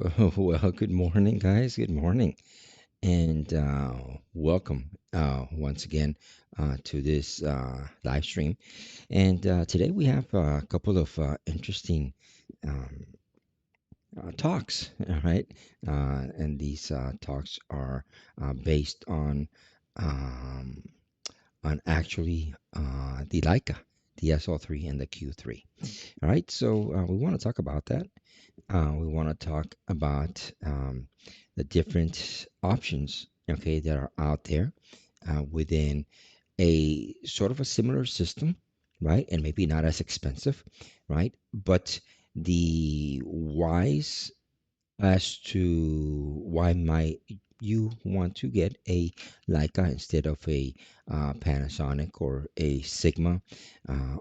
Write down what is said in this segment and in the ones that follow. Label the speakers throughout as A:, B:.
A: Oh, well, good morning, guys. Good morning, and welcome once again to this live stream. And today we have a couple of interesting um, talks, all right? And these talks are based um, on actually the Leica, the SL3 and the Q3. All right, so we want to talk about that. We want to talk about the different options, okay, that are out there within a sort of a similar system, right? And maybe not as expensive, right? But the whys as to why might you want to get a Leica instead of a Panasonic or a Sigma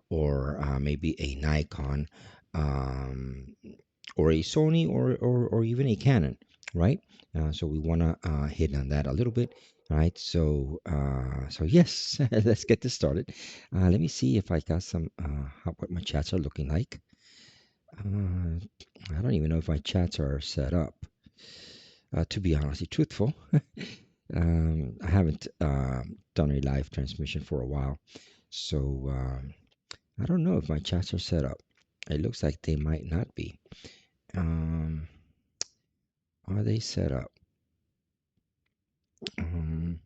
A: or maybe a Nikon um, or a Sony or even a Canon, right? So we want to hit on that a little bit, right? So yes, let's get this started. Let me see if I got some what my chats are looking like. Uh, I don't even know if my chats are set up. To be honestly truthful, I haven't done a live transmission for a while, so I don't know if my chats are set up. It looks like they might not be. Um, are they set up? Um,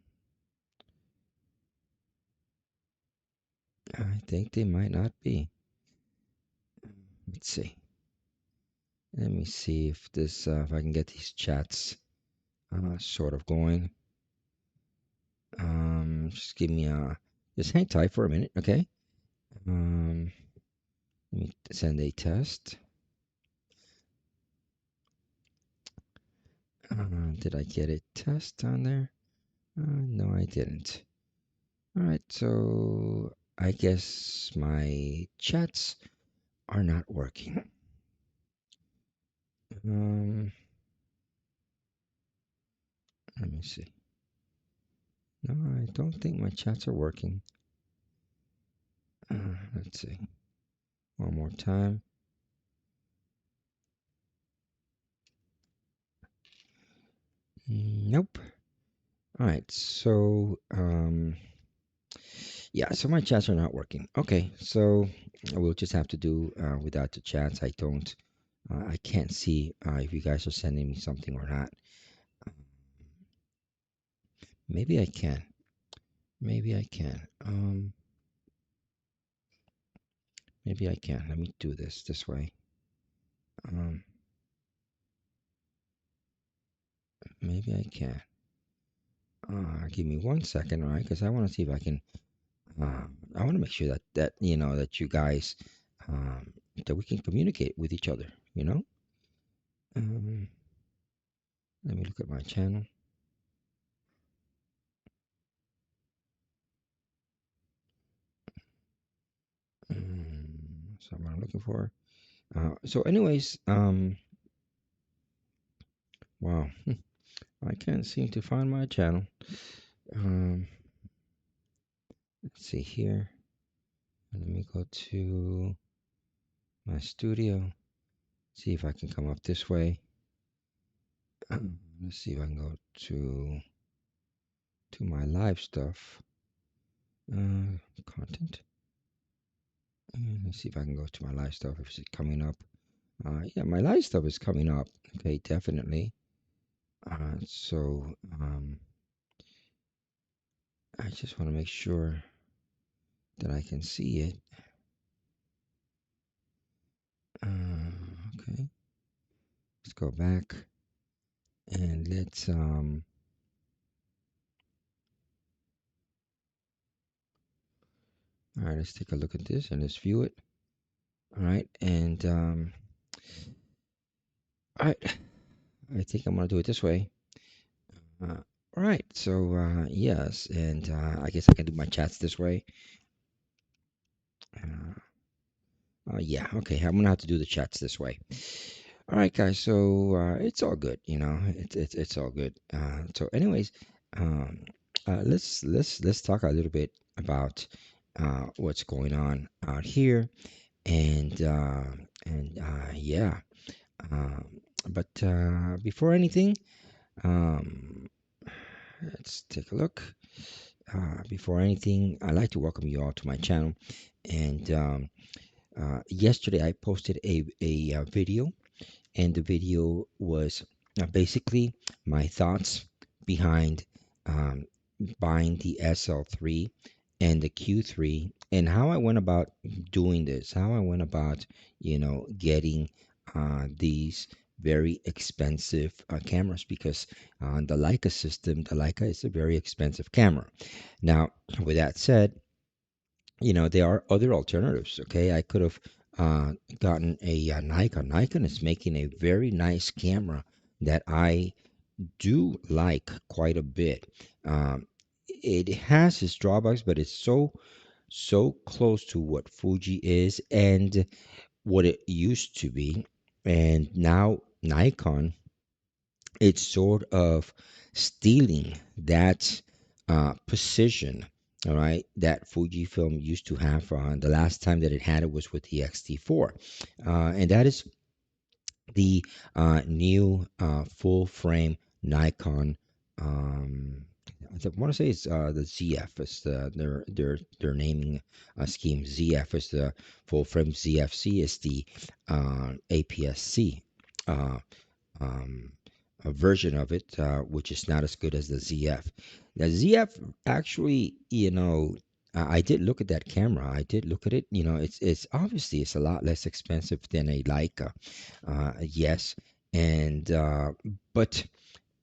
A: I think they might not be. Let's see. Let me see if this if I can get these chats sort of going. Just give me a just hang tight for a minute, okay? Um, Let me send a test. Did I get a test on there? No, I didn't. All right, so I guess my chats are not working. Um, Let me see. No, I don't think my chats are working. Let's see. One more time. Nope. All right, so yeah, so my chats are not working. Okay, so we'll just have to do without the chats. I can't see if you guys are sending me something or not. Maybe I can. Maybe I can. Maybe I can. Let me do this way. Um, Maybe I can. Give me 1 second, all right? Because I want to see if I can. I want to make sure that that you guys um, that we can communicate with each other. You know. Um, Let me look at my channel. So what I'm looking for. So, anyways, wow, I can't seem to find my channel. Um, let's see here. Let me go to my studio. See if I can come up this way. Let's see if I can go to my live stuff. Content. Let's see if I can go to my live stuff. If it's coming up. Yeah, my live stuff is coming up. Okay, definitely. So I just want to make sure that I can see it. Okay, let's go back and let's all right, let's take a look at this and let's view it. All right, and all right, I think I'm gonna do it this way. All right, so yes, and I guess I can do my chats this way. Uh, yeah, okay, I'm gonna have to do the chats this way. All right, guys, so it's all good, it's all good. So, anyways, um, let's talk a little bit about what's going on out here, and yeah. But before anything, um, let's take a look. Before anything, I'd like to welcome you all to my channel. And yesterday, I posted a video, and the video was basically my thoughts behind um, buying the SL3 and the Q3, and how I went about doing this, how I went about, getting these very expensive cameras, because the Leica system, the Leica is a very expensive camera. Now, with that said, there are other alternatives. Okay, I could have uh, gotten a Nikon. Nikon is making a very nice camera that I do like quite a bit. Um, it has its drawbacks, but it's so close to what Fuji is and what it used to be, and now Nikon, it's sort of stealing that position, all right, that Fujifilm used to have. The last time that it had it was with the XT4, and that is the new full frame Nikon. Um, I want to say it's the ZF. It's their naming scheme. ZF is the full frame. ZFC is the APS-C. Uh, um, a version of it, which is not as good as the ZF. The ZF actually, I did look at that camera. I did look at it. It's obviously it's a lot less expensive than a Leica. Yes, and but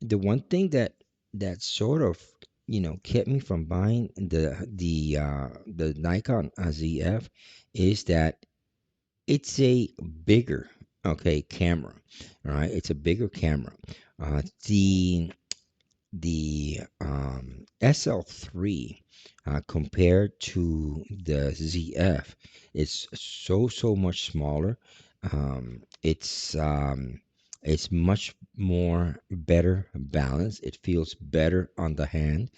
A: the one thing that sort of kept me from buying the Nikon ZF is that it's a bigger, okay, camera. All right, it's a bigger camera. The SL3 compared to the ZF, it's so much smaller. It's much more better balanced. It feels better on the hand.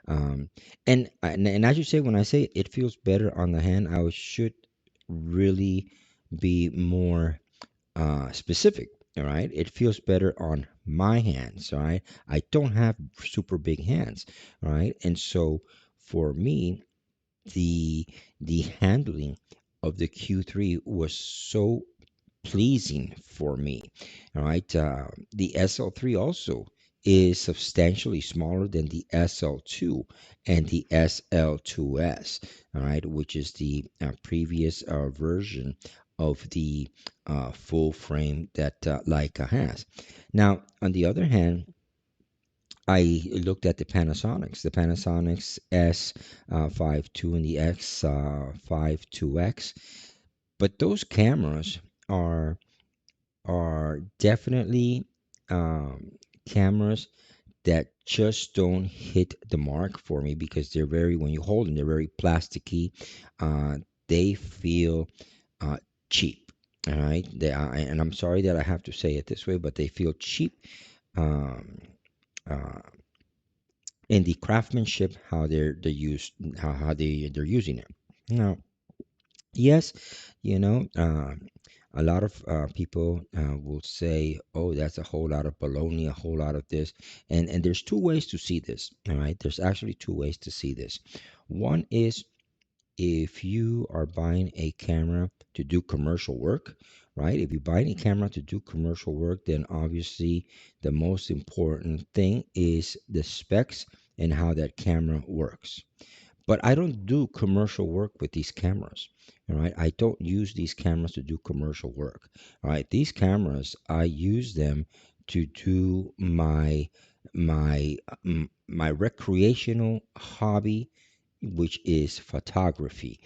A: Um, and as you say, when I say it feels better on the hand, should really be more specific. All right, it feels better on my hands. All right, I don't have super big hands. All right, and so for me, the the handling of the Q3 was so pleasing for me. All right. The SL3 also is substantially smaller than the SL2 and the SL2S, all right, which is the previous version of the full frame that Leica has. Now, on the other hand, I looked at the Panasonics S 52 and the X 52X, but those cameras are are definitely cameras that just don't hit the mark for me, because they're very, when you hold them, they're very plasticky. Uh, they feel uh, cheap. All right, and I'm sorry that I have to say it this way, but they feel cheap um, uh, in the craftsmanship, how they're used, how they're using it. Now, yes, you know, a lot of people will say, "Oh, that's a whole lot of baloney, a whole lot of this," and there's two ways to see this. All right, there's actually two ways to see this. One is, if you are buying a camera to do commercial work, right? If you buy a camera to do commercial work, then obviously the most important thing is the specs and how that camera works. But I don't do commercial work with these cameras. All right. I don't use these cameras to do commercial work. All right. These cameras, I use them to do my recreational hobby, which is photography.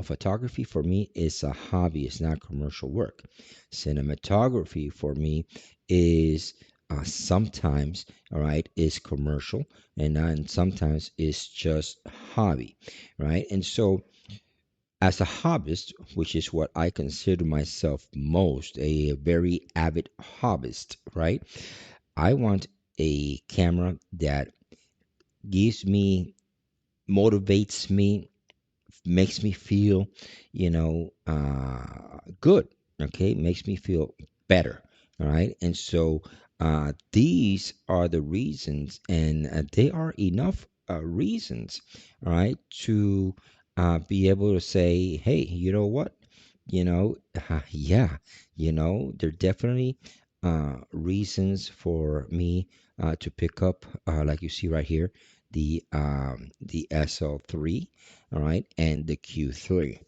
A: Photography for me is a hobby, it's not commercial work. Cinematography for me is sometimes, all right, is commercial, and then sometimes it's just hobby, right? And so, as a hobbyist, which is what I consider myself most, a very avid hobbyist, right? I want a camera that gives me, motivates me, makes me feel, good. Okay, makes me feel better. All right. And so these are the reasons, and they are enough reasons, all right, to be able to say, hey, you know what? Yeah, there are definitely reasons for me to pick up, like you see right here, the SL3, all right, and the Q3,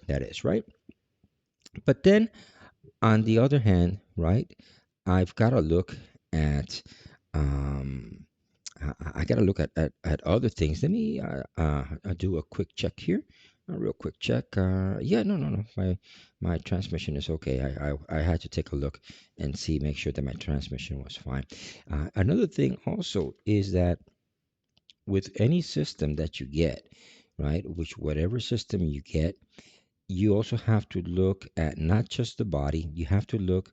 A: that is, right? But then on the other hand, right, I've got to look at, um, I got to look at other things. Let me do a quick check here, a real quick check. Yeah, no, no, no, my transmission is okay. I had to take a look and see, make sure that my transmission was fine. Another thing also is that with any system that you get, right, which whatever system you get, you also have to look at not just the body, you have to look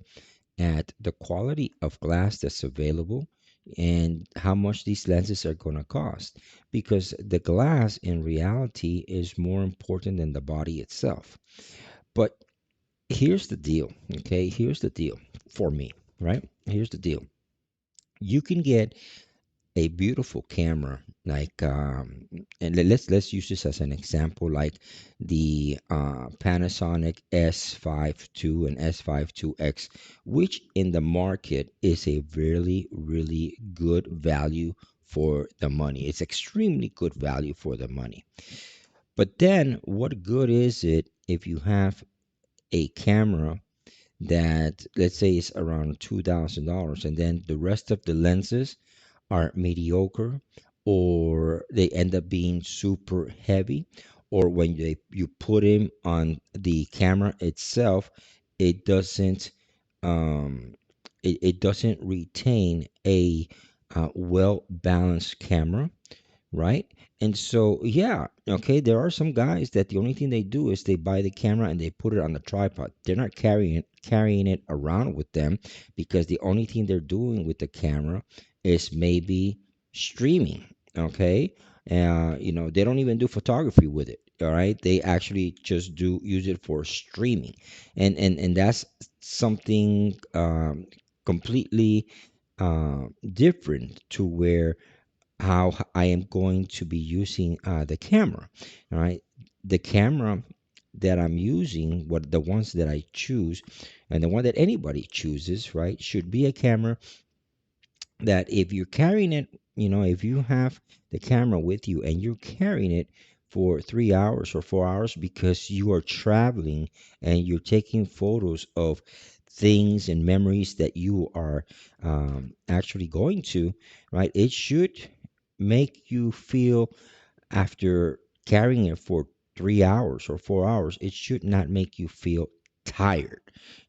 A: at the quality of glass that's available and how much these lenses are going to cost, because the glass in reality is more important than the body itself. But here's the deal, okay? Here's the deal for me, right? Here's the deal. You can get a beautiful camera like and let's use this as an example, like the Panasonic S52 and S52X, which in the market is a really really good value for the money. It's extremely good value for the money. But then what good is it if you have a camera that, let's say, is around $2,000, and then the rest of the lenses are mediocre, or they end up being super heavy, or when you put him on the camera itself, it doesn't it doesn't retain a well balanced camera, right? And so, yeah, okay, there are some guys that the only thing they do is they buy the camera and they put it on the tripod. They're not carrying it around with them, because the only thing they're doing with the camera is maybe streaming, okay? They don't even do photography with it. All right, they actually just do use it for streaming, and that's something completely different to where how I am going to be using the camera. All right, the camera that I'm using, what the ones that I choose, and the one that anybody chooses, right, should be a camera that if you're carrying it, if you have the camera with you and you're carrying it for 3 hours or 4 hours because you are traveling and you're taking photos of things and memories that you are actually going to, right? It should make you feel, after carrying it for 3 hours or 4 hours, it should not make you feel tired.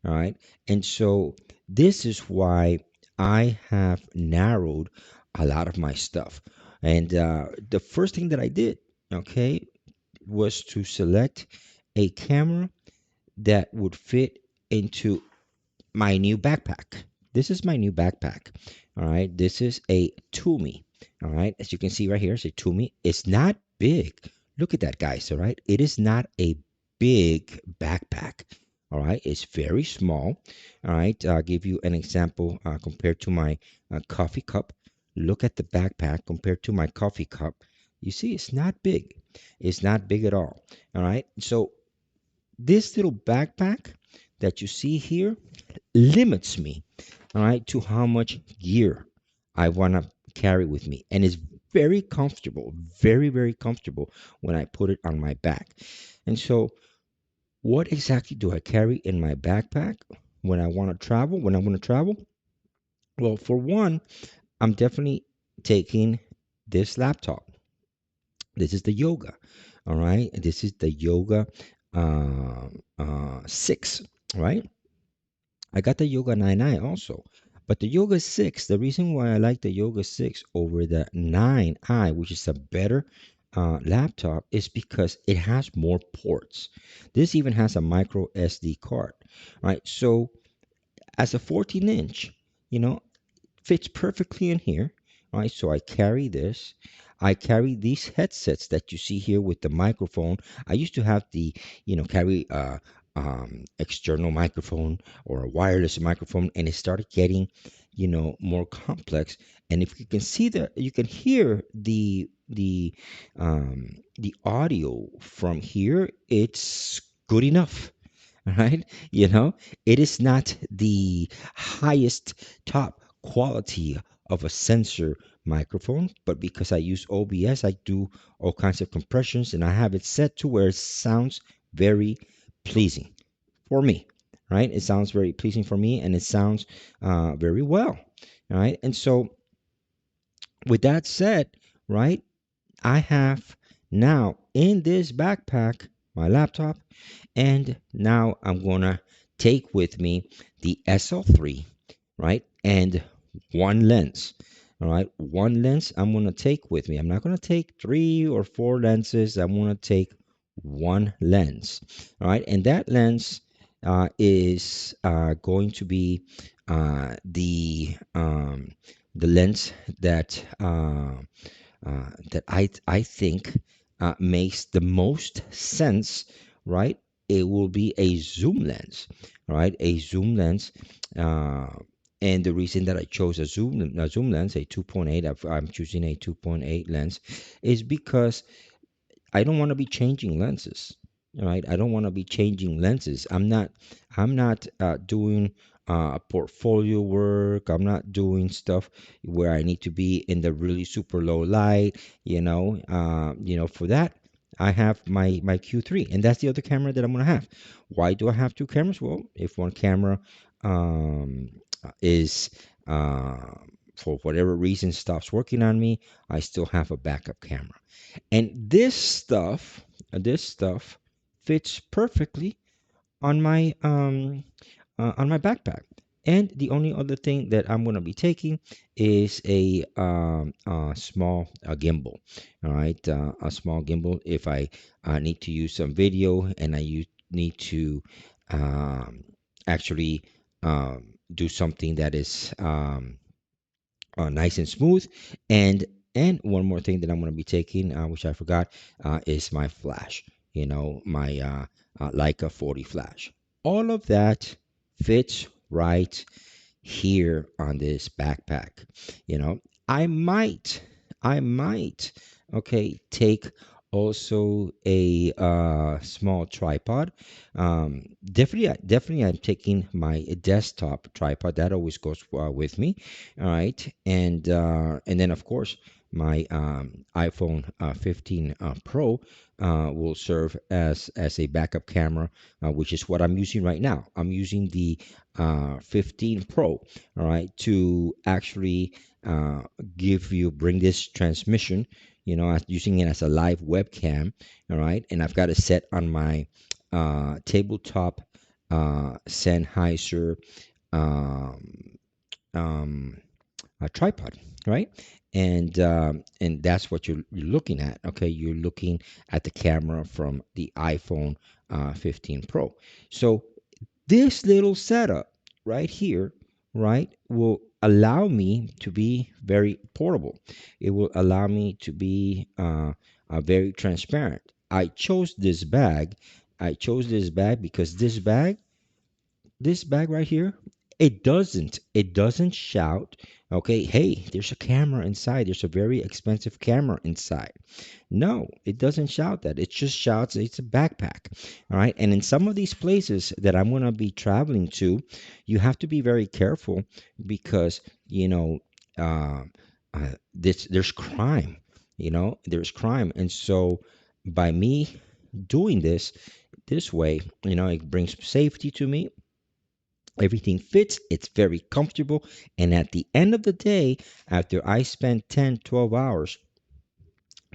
A: All right. And so this is why I have narrowed a lot of my stuff. And the first thing that I did, okay, was to select a camera that would fit into my new backpack. This is my new backpack. All right. This is a Toomey. All right. As you can see right here, it's a Toomey. It's not big. Look at that, guys. All right. It is not a big backpack. All right. It's very small. All right. I'll give you an example compared to my coffee cup. Look at the backpack compared to my coffee cup. You see, it's not big. It's not big at all. All right. So this little backpack that you see here limits me, all right, to how much gear I want to carry with me. And it's very comfortable, very, very comfortable when I put it on my back. And so, what exactly do I carry in my backpack when I want to travel? When I want to travel? Well, for one, I'm definitely taking this laptop. This is the Yoga, all right? This is the Yoga 6, right? I got the Yoga 9i also. But the Yoga 6, the reason why I like the Yoga 6 over the 9i, which is a better laptop, is because it has more ports. This even has a micro SD card, right? So as a 14-inch, you know, fits perfectly in here, right? So I carry this. I carry these headsets that you see here with the microphone. I used to have the, carry external microphone or a wireless microphone, and it started getting, more complex. And if you can see that, you can hear the audio from here. It's good enough, right? It is not the highest top quality of a sensor microphone, but because I use OBS, I do all kinds of compressions and I have it set to where it sounds very pleasing for me, right? It sounds very pleasing for me and it sounds very well, right? And so, with that said, right, I have now in this backpack my laptop, and now I'm gonna take with me the SL3, right? And one lens. All right, one lens I'm gonna take with me. I'm not gonna take three or four lenses. I'm gonna take one lens. All right, and that lens is going to be the lens that I think makes the most sense, right? It will be a zoom lens, right? A zoom lens. Uh, and the reason that I chose a zoom lens, a 2.8, I'm choosing a 2.8 lens, is because I don't want to be changing lenses. All right, I don't want to be changing lenses. I'm not doing portfolio work. I'm not doing stuff where I need to be in the really super low light. For that, I have my Q3, and that's the other camera that I'm gonna have. Why do I have two cameras? Well, if one camera um, is for whatever reason stops working on me, I still have a backup camera. And this stuff fits perfectly on my backpack. And the only other thing that I'm going to be taking is a small gimbal. All right, a small gimbal if I need to use some video and need to um, actually do something that is nice and smooth. And one more thing that I'm going to be taking, which I forgot, is my flash. My Leica 40 flash. All of that fits right here on this backpack. You know, I might, I might, take also a small tripod. Definitely, I'm taking my desktop tripod. That always goes with me. All right, and then of course my iPhone 15 Pro will serve as a backup camera, which is what I'm using right now. I'm using the 15 Pro, all right, to actually uh, bring this transmission, using it as a live webcam, all right, and I've got it set on my tabletop Sennheiser um, um, a tripod, right? And that's what you're looking at. Okay, you're looking at the camera from the iPhone 15 Pro. So this little setup right here, right, will allow me to be very portable. It will allow me to be very transparent. I chose this bag. I chose this bag because this bag right here, it doesn't shout, okay, hey, there's a camera inside, there's a very expensive camera inside. No, it doesn't shout that. It just shouts it's a backpack. All right, and in some of these places that I'm going to be traveling to, you have to be very careful because uh, there's crime. There's crime. And so by me doing this way, it brings safety to me. Everything fits, it's very comfortable, and at the end of the day, after I spend 10, 12 hours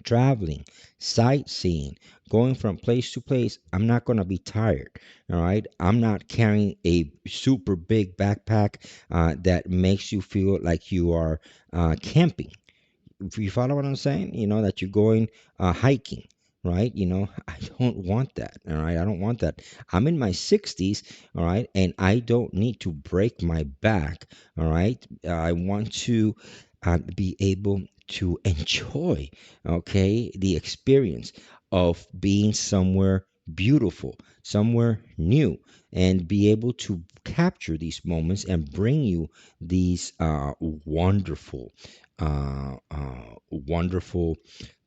A: traveling, sightseeing, going from place to place, I'm not going to be tired. All right. I'm not carrying a super big backpack that makes you feel like you are camping. If you follow what I'm saying, that you're going hiking, right? I don't want that. All right. I don't want that. I'm in my 60s. All right. And I don't need to break my back. All right. I want to be able to enjoy, okay, the experience of being somewhere beautiful, somewhere new, and be able to capture these moments and bring you these wonderful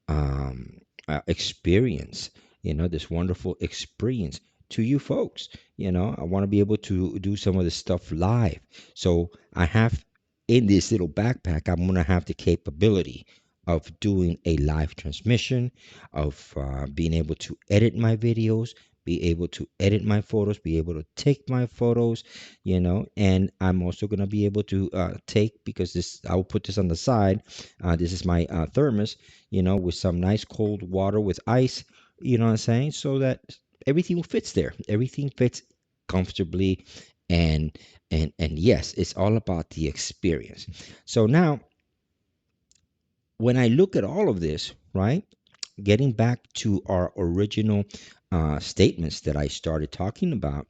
A: um, experience, this wonderful experience to you folks. I want to be able to do some of this stuff live. So I have in this little backpack, I'm going to have the capability of doing a live transmission, of being able to edit my videos, be able to edit my photos, be able to take my photos, and I'm also going to be able to take, because this, I'll put this on the side. This is my thermos, with some nice cold water with ice, you know what I'm saying? So that everything fits there. Everything fits comfortably, and and yes, it's all about the experience. So now when I look at all of this, right? Getting back to our original statements that I started talking about,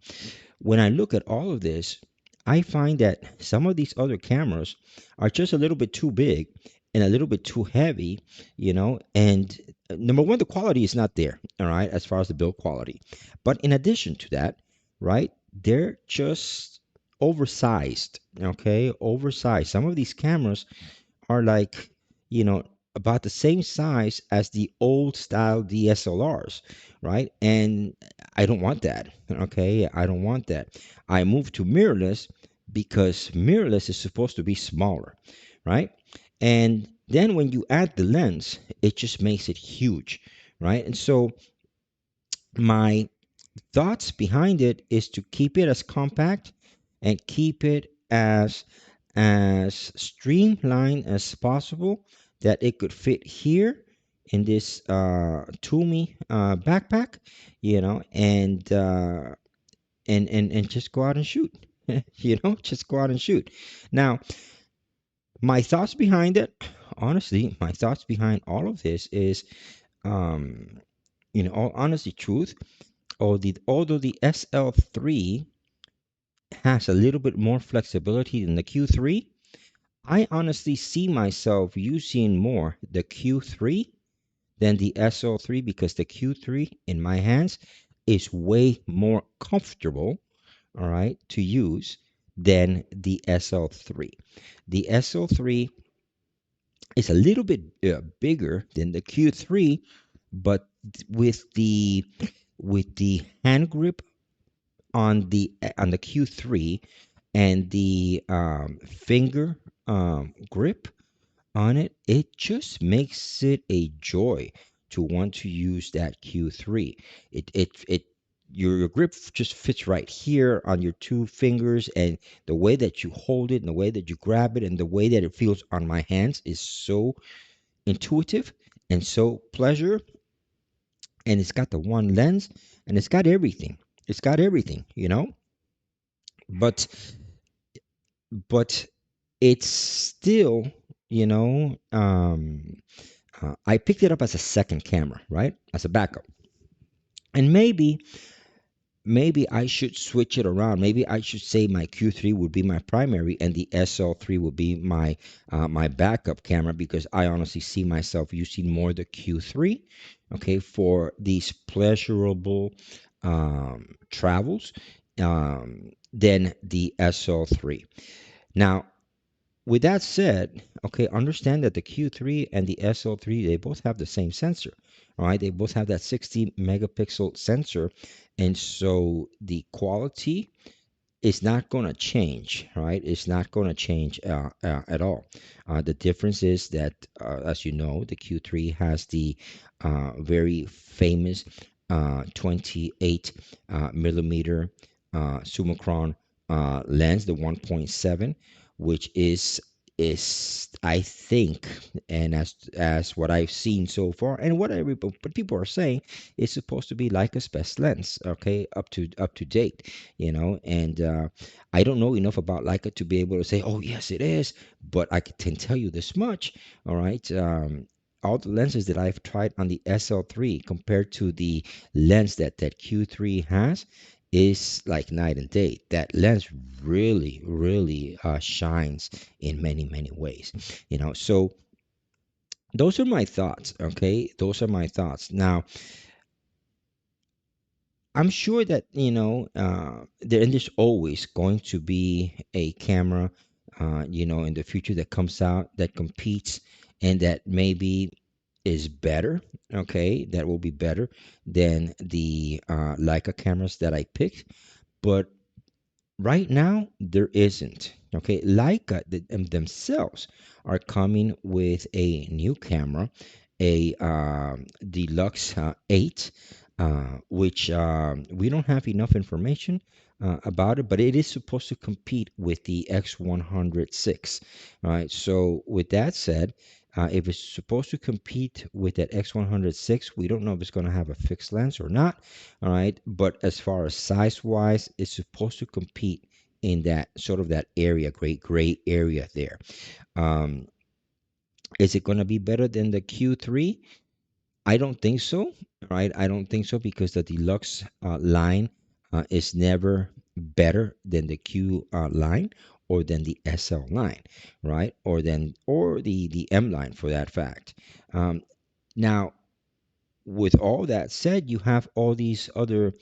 A: when I look at all of this, I find that some of these other cameras are just a little bit too big and a little bit too heavy, and number one, the quality is not there, all right, as far as the build quality. But in addition to that, right, they're just oversized, okay, oversized. Some of these cameras are like, you know, about the same size as the old style DSLRs, right? And I don't want that. Okay, I don't want that. I moved to mirrorless because mirrorless is supposed to be smaller, right? And then when you add the lens, it just makes it huge, right? And so my thoughts behind it is to keep it as compact and keep it as streamlined as possible, that it could fit here in this Toomey backpack, and just go out and shoot. Just go out and shoot. Now, my thoughts behind it, honestly, my thoughts behind all of this is, um, all honesty, truth, although the SL3 has a little bit more flexibility than the Q3, I honestly see myself using more the Q3 than the SL3, because the Q3 in my hands is way more comfortable, all right, to use than the SL3. The SL3 is a little bit bigger than the Q3, but with the hand grip on the Q3, and the finger grip on it, it just makes it a joy to want to use that Q3. It your grip just fits right here on your two fingers, and the way that you hold it, and the way that you grab it, and the way that it feels on my hands is so intuitive and so pleasure. And it's got the one lens, and it's got everything. It's got everything, but but it's still, you know, I picked it up as a second camera, right? As a backup. And maybe I should switch it around. Maybe I should say my Q3 would be my primary, and the SL3 would be my backup camera, because I honestly see myself using more the Q3, okay, for these pleasurable travels, than the SL3. Now, with that said, okay, understand that the Q3 and the SL3, they both have the same sensor. All right, they both have that 60 megapixel sensor, and so the quality is not going to change, right? It's not going to change at all. The difference is that, as you know, the Q3 has the very famous 28 millimeter Summicron lens, the 1.7, which is I think, and as what I've seen so far, and what people are saying, is supposed to be Leica's best lens, okay, up to date, and I don't know enough about Leica to be able to say, oh yes, it is, but I can tell you this much, all right. All the lenses that I've tried on the SL3 compared to the lens that Q3 has is like night and day. That lens really, really shines in many, many ways. So those are my thoughts. Okay, those are my thoughts. Now, I'm sure that there's always going to be a camera, in the future that comes out that competes and that maybe is better. Okay, that will be better than the Leica cameras that I picked. But right now, there isn't. Okay, Leica themselves are coming with a new camera, a Deluxe 8, which we don't have enough information about it, but it is supposed to compete with the X106. All right, so with that said, if it's supposed to compete with that X106, we don't know if it's going to have a fixed lens or not. All right, but as far as size wise, it's supposed to compete in that sort of that area, great gray area there. Um, is it going to be better than the Q3? I don't think so, right? I don't think so because the deluxe line is never better than the Q line or than the SL line, right? Or the M line for that fact. Now, with all that said, you have all these other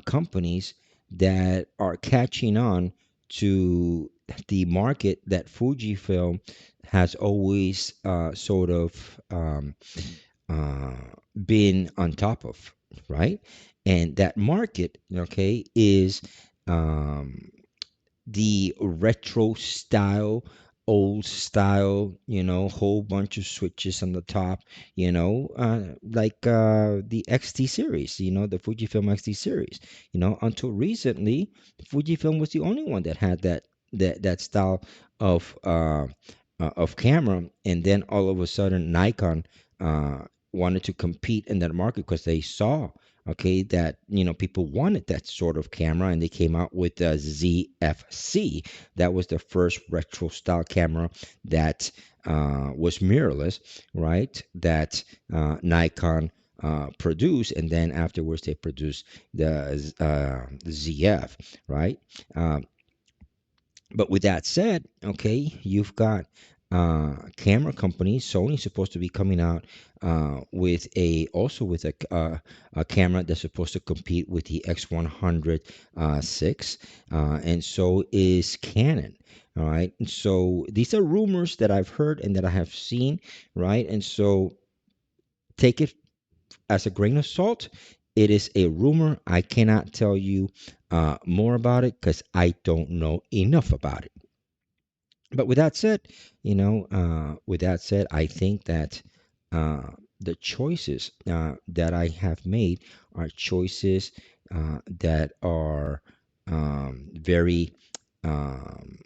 A: companies that are catching on to the market that Fujifilm has always sort of uh, been on top of, right? And that market, okay, is um, the retro style, old style, whole bunch of switches on the top, like the XT series, the Fujifilm XT series. Until recently, Fujifilm was the only one that had that style of camera, and then all of a sudden Nikon uh, wanted to compete in that market because they saw, okay, that people wanted that sort of camera, and they came out with the ZFC. That was the first retro style camera that was mirrorless, right? That Nikon produced, and then afterwards they produced the ZF, right? Um, but with that said, okay, you've got camera companies. Sony's supposed to be coming out with a camera that's supposed to compete with the X100 6, and so is Canon. All right, and so these are rumors that I've heard and that I have seen, right? And so take it as a grain of salt. It is a rumor. I cannot tell you more about it because I don't know enough about it. But with that said, I think that the choices that I have made are choices that are very um,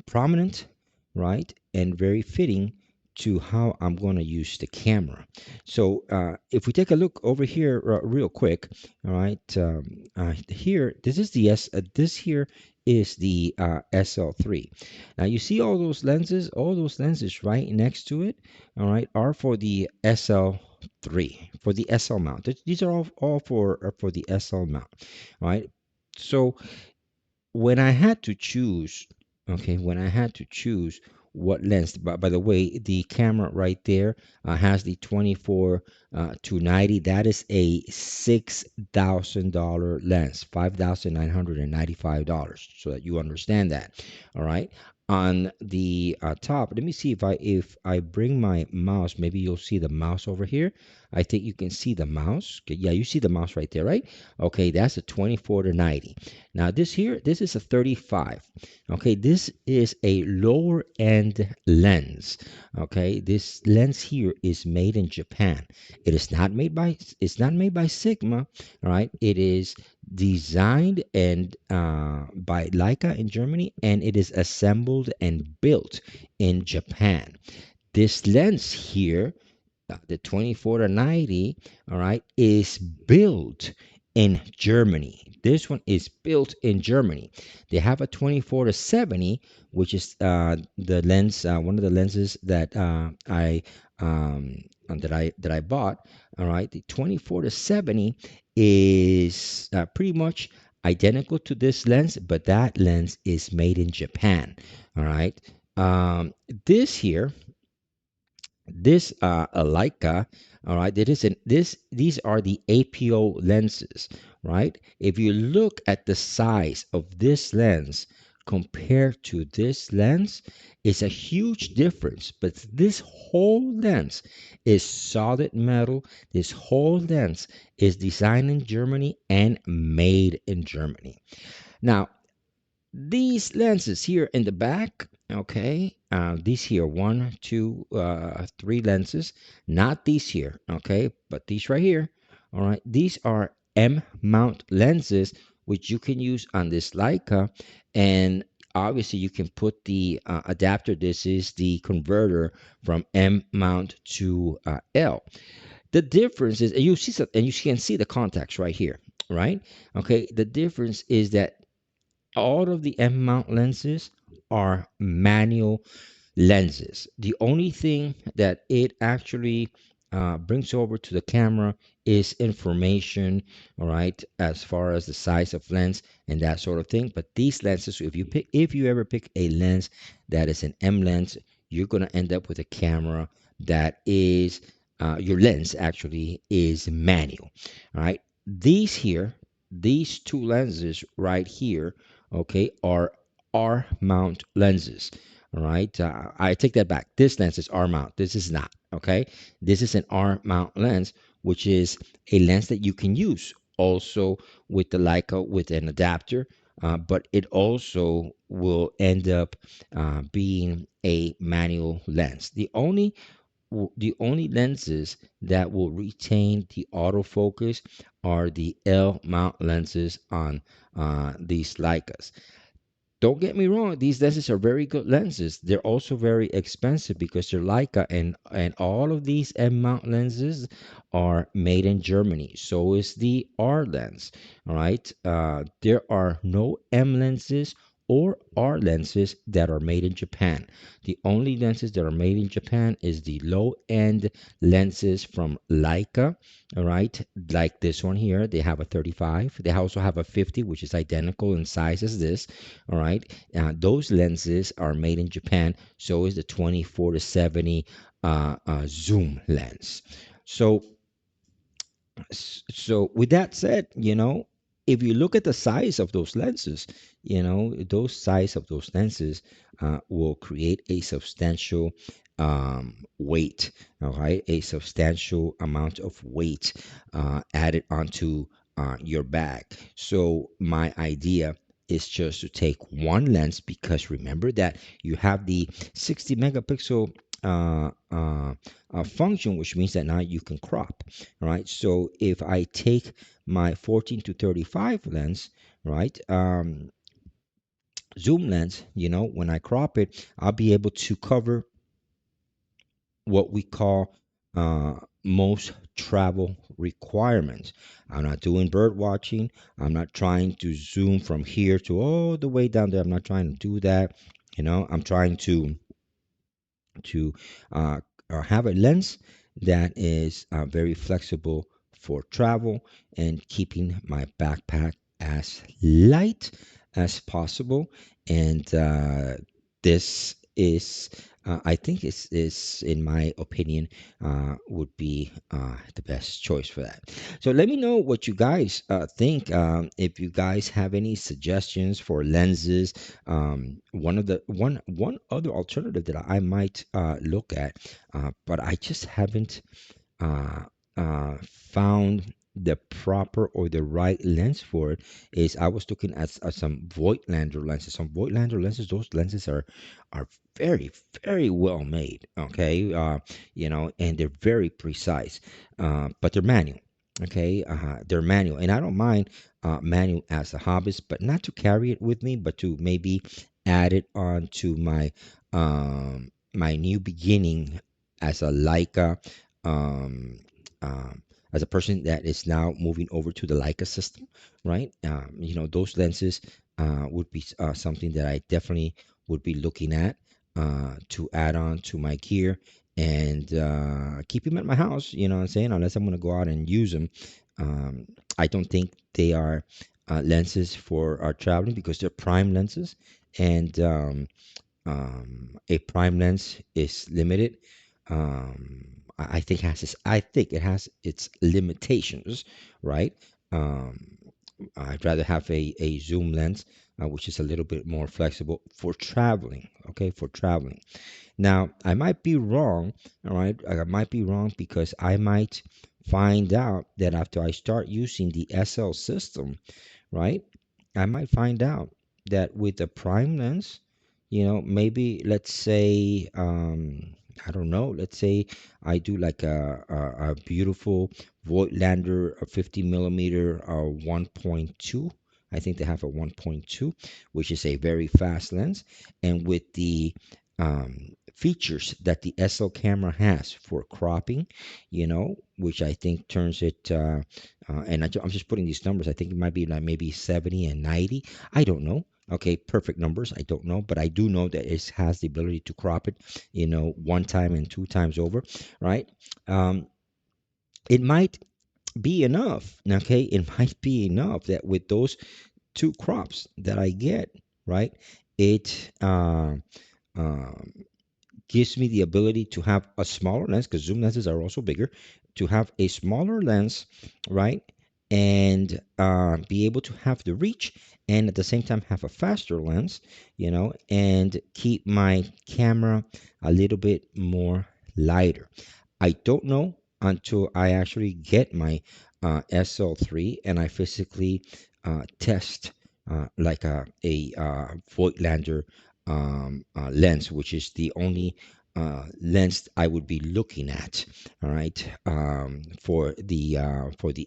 A: prominent, right, and very fitting to how I'm going to use the camera. So if we take a look over here real quick, all right, here this here is the SL3. Now you see all those lenses right next to it, all right, are for the SL3 for the SL mount. These are all for the SL mount, all right. So when I had to choose, okay, when I had to choose what lens, by the way, the camera right there has the 24 to 90. That is a $6,000 lens, $5,995, so that you understand that. All right. On the top, let me see if I bring my mouse, maybe you'll see the mouse over here. I think you can see the mouse. Okay, yeah, you see the mouse right there, right? Okay, that's a 24 to 90. Now this is a 35. Okay, this is a lower end lens. Okay, this lens here is made in Japan. It's not made by Sigma. All right, it is designed and by Leica in Germany, and it is assembled and built in Japan. This lens here, the 24 to 90, all right, is built in Germany. This one is built in Germany. They have a 24 to 70, which is the lens, one of the lenses that I bought. All right, the 24 to 70 is pretty much identical to this lens, but that lens is made in Japan. All right, this here, this Leica, all right, it is these are the APO lenses. right? If you look at the size of this lens compared to this lens, it's a huge difference. But this whole lens is solid metal. This whole lens is designed in Germany and made in Germany. Now, these lenses here in the back, okay, these here, one, two, three lenses, not these here, okay, but these right here, all right, these are M mount lenses, which you can use on this Leica, and obviously you can put the adapter. This is the converter from M mount to L. The difference is, and you see, and you can see the contacts right here, right? Okay, the difference is that all of the M mount lenses are manual lenses. The only thing that it actually brings over to the camera is information, all right, as far as the size of lens and that sort of thing. But these lenses, if you ever pick a lens that is an M lens, you're gonna end up with a camera that is your lens actually is manual. All right, these here, these two lenses right here, okay, are R mount lenses. All right. I take that back. This lens is R mount. This is not. Okay. This is an R mount lens, which is a lens that you can use also with the Leica with an adapter, but it also will end up being a manual lens. The only lenses that will retain the autofocus are the L mount lenses on these Leicas. Don't get me wrong, these lenses are very good lenses. They're also very expensive because they're Leica, and all of these M mount lenses are made in Germany. So is the R lens. All right. There are no M lenses or R lenses that are made in Japan. The only lenses that are made in Japan is the low end lenses from Leica. All right, like this one here, they have a 35. They also have a 50, which is identical in size as this. All right, those lenses are made in Japan. So is the 24 to 70 zoom lens. So so with that said, if you look at the size of those lenses, those size of those lenses will create a substantial weight, all right, a substantial amount of weight added onto your bag. So my idea is just to take one lens, because remember that you have the 60 megapixel function, which means that now you can crop. Right? So if I take my 14 to 35 lens, right, zoom lens, when I crop it, I'll be able to cover what we call most travel requirements. I'm not doing bird watching. I'm not trying to zoom from here to all the way down there. I'm not trying to do that. I'm trying to uh, have a lens that is very flexible for travel and keeping my backpack as light as possible. And this is, I think, is in my opinion, would be the best choice for that. So let me know what you guys think. If you guys have any suggestions for lenses, one other alternative that I might look at, but I just haven't uh, found the proper or the right lens for it, is I was looking at some Voigtlander lenses. Some Voigtlander lenses, those lenses are very, very well made. Okay, and they're very precise, but they're manual. Okay, they're manual, and I don't mind manual as a hobbyist, but not to carry it with me, but to maybe add it on to my new beginning as a Leica, um, um, as a person that is now moving over to the Leica system, right? Those lenses would be something that I definitely would be looking at to add on to my gear and keep them at my house. You know what I'm saying? Unless I'm going to go out and use them. Um, I don't think they are lenses for our traveling, because they're prime lenses, and a prime lens is limited. I think it has its limitations, right? I'd rather have a zoom lens, which is a little bit more flexible for traveling. Okay, for traveling. Now, I might be wrong, all right? I might be wrong because I might find out that after I start using the SL system, right? I might find out that with the prime lens, maybe let's say, I don't know, let's say I do like a beautiful Voigtlander, a 50 millimeter 1.2. I think they have a 1.2, which is a very fast lens. And with the features that the SL camera has for cropping, which I think turns it, and I'm just putting these numbers. I think it might be like maybe 70 and 90. I don't know. Okay, perfect numbers. I don't know, but I do know that it has the ability to crop it, one time and two times over, right? Um, it might be enough. Okay, it might be enough that with those two crops that I get, right, it um, gives me the ability to have a smaller lens because zoom lenses are also bigger, to have a smaller lens, right? And be able to have the reach and at the same time have a faster lens, and keep my camera a little bit more lighter. I don't know until I actually get my SL3 and I physically test like a Voigtlander lens, which is the only lens I would be looking at. All right, for the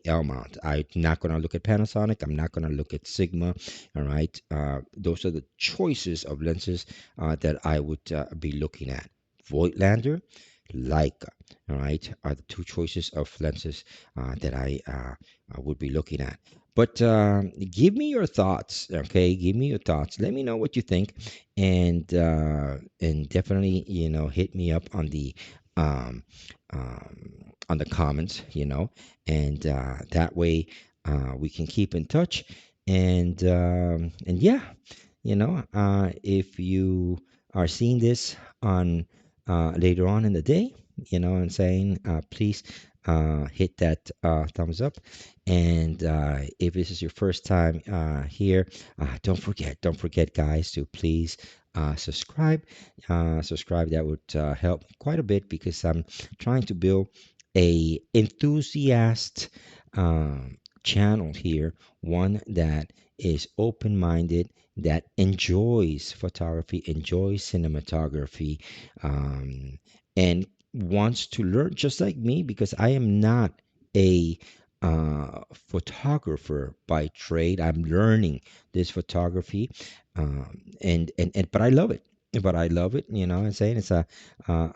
A: L mount, I'm not going to look at Panasonic. I'm not going to look at Sigma. All right, those are the choices of lenses that I would be looking at. Voigtlander, Leica, all right, are the two choices of lenses that I would be looking at. But give me your thoughts, okay? Give me your thoughts. Let me know what you think, and definitely, hit me up um, on the comments, and that way we can keep in touch. And yeah, if you are seeing this on later on in the day, and saying, please hit that thumbs up. And if this is your first time here, don't forget, guys, to please subscribe. Subscribe. That would help quite a bit because I'm trying to build a enthusiast channel here, one that is open-minded, that enjoys photography, enjoys cinematography, um, and wants to learn just like me because I am not a photographer by trade. I'm learning this photography, and but I love it. But I love it. I'm saying it's a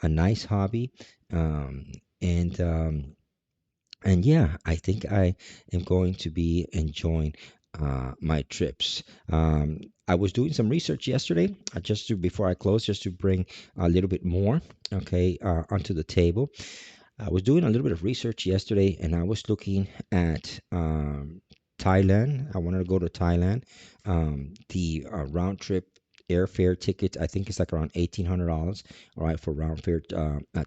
A: nice hobby, um, and um, and yeah, I think I am going to be enjoying my trips. I was doing some research yesterday, just to before I close, just to bring a little bit more, okay, onto the table. I was doing a little bit of research yesterday, and I was looking at Thailand. I wanted to go to Thailand. The round trip airfare ticket, I think it's like around $1,800. All right, for round fare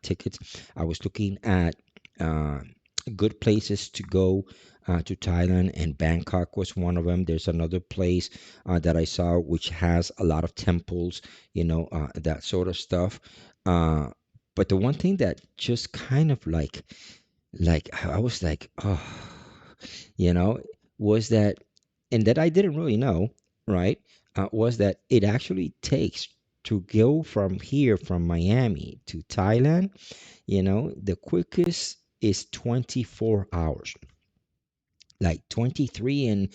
A: tickets. I was looking at uh, good places to go to Thailand, and Bangkok was one of them. There's another place that I saw which has a lot of temples, that sort of stuff. Uh, but the one thing that just kind of like I was like, oh, you know, was that, and that I didn't really know, right? Was that it actually takes to go from here, from Miami to Thailand, the quickest is 24 hours, like 23 and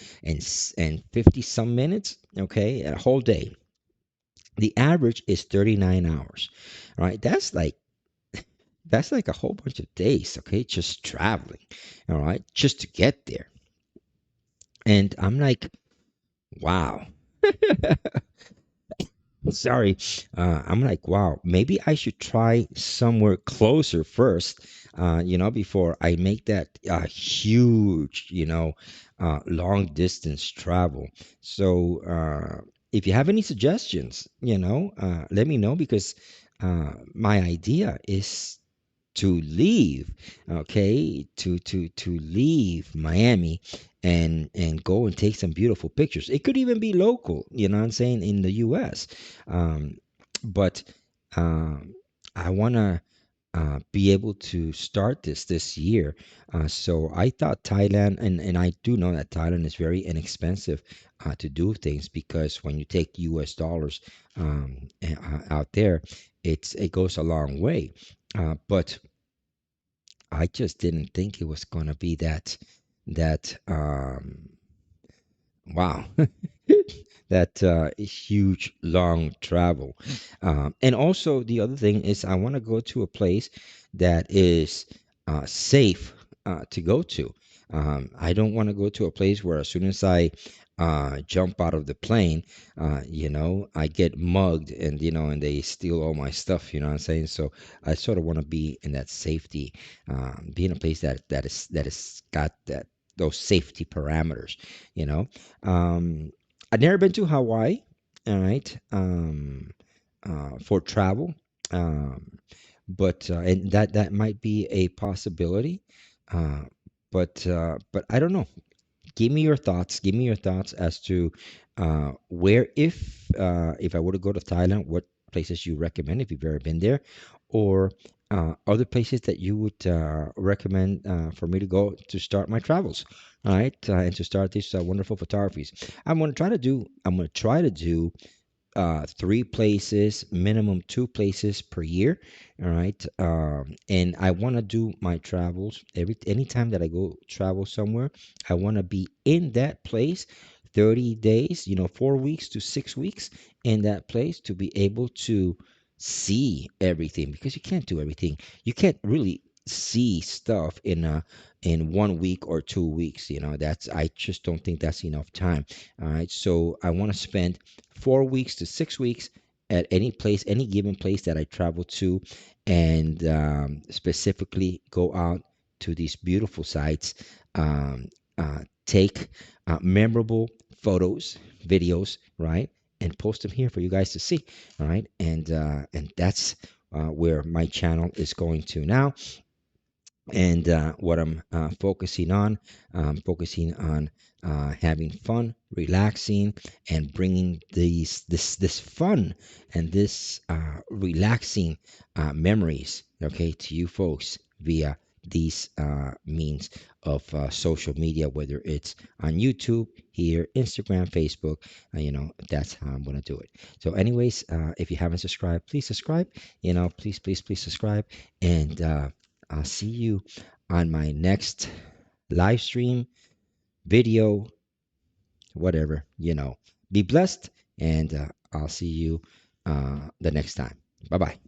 A: 50 some minutes, okay, a whole day. The average is 39 hours, right? That's like a whole bunch of days, okay, just traveling, all right, just to get there. And I'm like, wow. Sorry. I'm like, wow, maybe I should try somewhere closer first, before I make that huge, long distance travel. So, if you have any suggestions, let me know because my idea is to leave, okay, to leave Miami and go and take some beautiful pictures. It could even be local, you know what I'm saying, in the US. Um, but um, I want to be able to start this year. So I thought Thailand, and I do know that Thailand is very inexpensive to do things, because when you take US dollars out there, it goes a long way. But I just didn't think it was going to be that wow, that huge long travel. And also the other thing is I want to go to a place that is safe to go to. I don't want to go to a place where as soon as I jump out of the plane, I get mugged, and and they steal all my stuff. You know what I'm saying? So I sort of want to be in that safety, be in a place that is got that those safety parameters. You know, I've never been to Hawaii, all right, for travel, um, but and that might be a possibility, uh, but I don't know. Give me your thoughts. Give me your thoughts as to where, if I were to go to Thailand, what places you recommend if you've ever been there, or other places that you would recommend for me to go to start my travels. All right, and to start these wonderful photographies. I'm going to try to do three places, minimum two places per year. All right. And I want to do my travels anytime that I go travel somewhere, I want to be in that place 30 days, 4 weeks to 6 weeks in that place to be able to see everything, because you can't do everything. You can't really see stuff in 1 week or 2 weeks. That's I just don't think that's enough time. All right. So I want to spend 4 weeks to 6 weeks at any place, any given place that I travel to, and specifically go out to these beautiful sites, take memorable photos, videos, right, and post them here for you guys to see. All right, and that's where my channel is going to now, and what I'm focusing on having fun, relaxing, and bringing this fun and this relaxing memories, okay, to you folks via these means of social media, whether it's on YouTube, here, Instagram, Facebook. That's how I'm gonna do it. So, anyways, if you haven't subscribed, please subscribe. Please, please, please subscribe, and I'll see you on my next live stream, video, whatever. Be blessed, and I'll see you the next time. Bye bye.